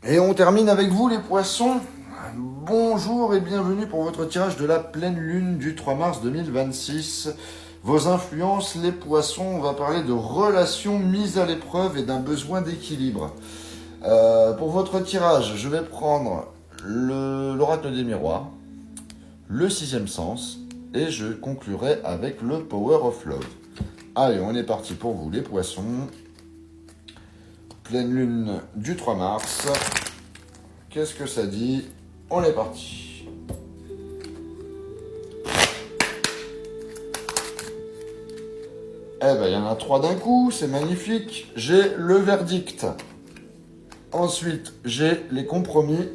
Et on termine avec vous les poissons. Bonjour et bienvenue pour votre tirage de la pleine lune du 3 mars 2026. Vos influences, les poissons, on va parler de relations mises à l'épreuve et d'un besoin d'équilibre. Pour votre tirage, je vais prendre l'oracle des miroirs, le sixième sens et je conclurai avec le Power of Love. Allez, on est parti pour vous les poissons. Pleine lune du 3 mars. Qu'est-ce que ça dit? On est parti. Eh ben, il y en a 3 d'un coup, c'est magnifique. J'ai le verdict. Ensuite, j'ai les compromis.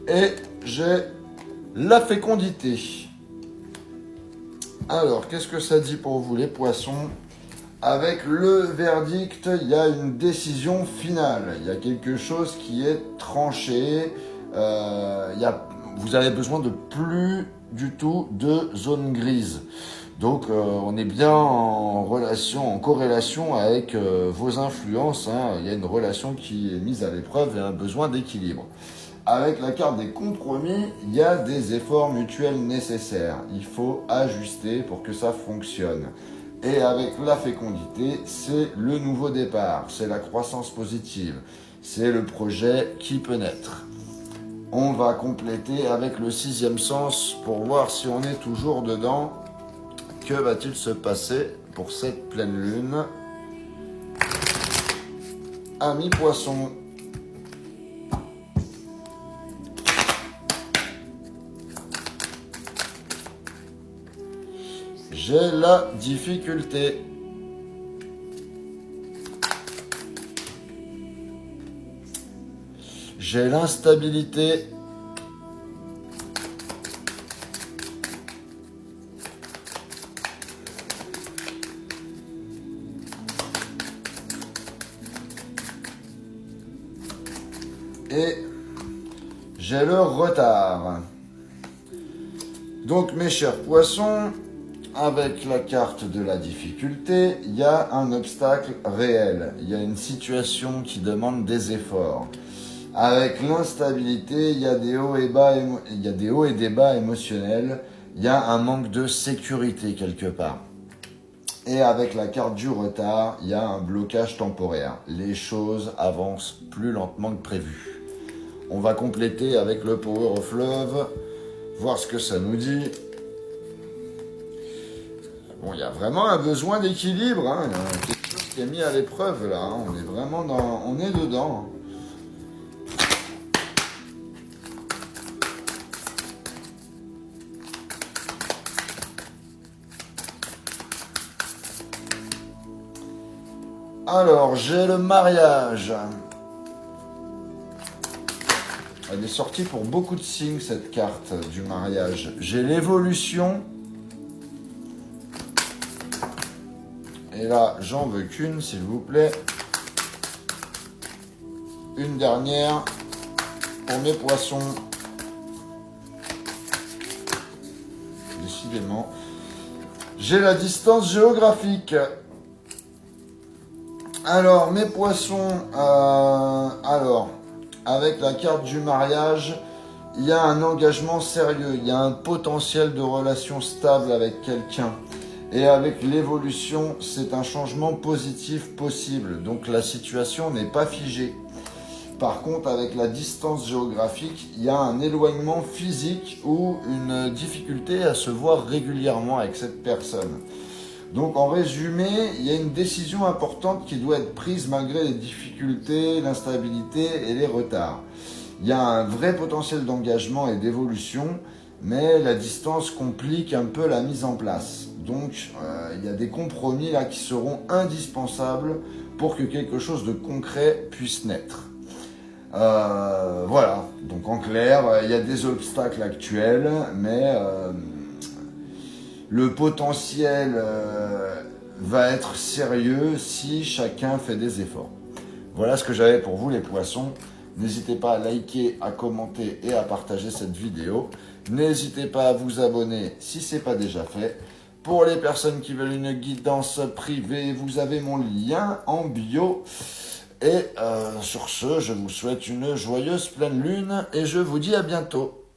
Et j'ai la fécondité. Alors, qu'est-ce que ça dit pour vous les poissons? Avec le verdict, il y a une décision finale. Il y a quelque chose qui est tranché. Vous avez besoin de plus du tout de zone grise. Donc, on est bien en relation, en corrélation avec vos influences. Il y a une relation qui est mise à l'épreuve et un besoin d'équilibre. Avec la carte des compromis, il y a des efforts mutuels nécessaires. Il faut ajuster pour que ça fonctionne. Et avec la fécondité, c'est le nouveau départ, c'est la croissance positive, c'est le projet qui peut naître. On va compléter avec le sixième sens pour voir si on est toujours dedans. Que va-t-il se passer pour cette pleine lune? Amis poissons. J'ai la difficulté. J'ai l'instabilité. Et j'ai le retard. Donc mes chers poissons, avec la carte de la difficulté, il y a un obstacle réel. Il y a une situation qui demande des efforts. Avec l'instabilité, il y a des hauts et bas, il y a des hauts et des bas émotionnels. Il y a un manque de sécurité quelque part. Et avec la carte du retard, il y a un blocage temporaire. Les choses avancent plus lentement que prévu. On va compléter avec le Power of Love, voir ce que ça nous dit. Bon, il y a vraiment un besoin d'équilibre, Il y a quelque chose qui est mis à l'épreuve là, On est vraiment on est dedans. Alors, j'ai le mariage. Elle est sortie pour beaucoup de signes, cette carte du mariage. J'ai l'évolution. Et là, j'en veux qu'une, s'il vous plaît. Une dernière pour mes poissons. Décidément. J'ai la distance géographique. Alors, mes poissons, avec la carte du mariage, il y a un engagement sérieux, il y a un potentiel de relation stable avec quelqu'un. Et avec l'évolution, c'est un changement positif possible. Donc la situation n'est pas figée. Par contre, avec la distance géographique, il y a un éloignement physique ou une difficulté à se voir régulièrement avec cette personne. Donc en résumé, il y a une décision importante qui doit être prise malgré les difficultés, l'instabilité et les retards. Il y a un vrai potentiel d'engagement et d'évolution, mais la distance complique un peu la mise en place. Donc il y a des compromis là qui seront indispensables pour que quelque chose de concret puisse naître. Voilà, donc en clair, il y a des obstacles actuels, mais le potentiel va être sérieux si chacun fait des efforts. Voilà ce que j'avais pour vous les poissons. N'hésitez pas à liker, à commenter et à partager cette vidéo. N'hésitez pas à vous abonner si ce n'est pas déjà fait. Pour les personnes qui veulent une guidance privée, vous avez mon lien en bio. Et sur ce, je vous souhaite une joyeuse pleine lune et je vous dis à bientôt.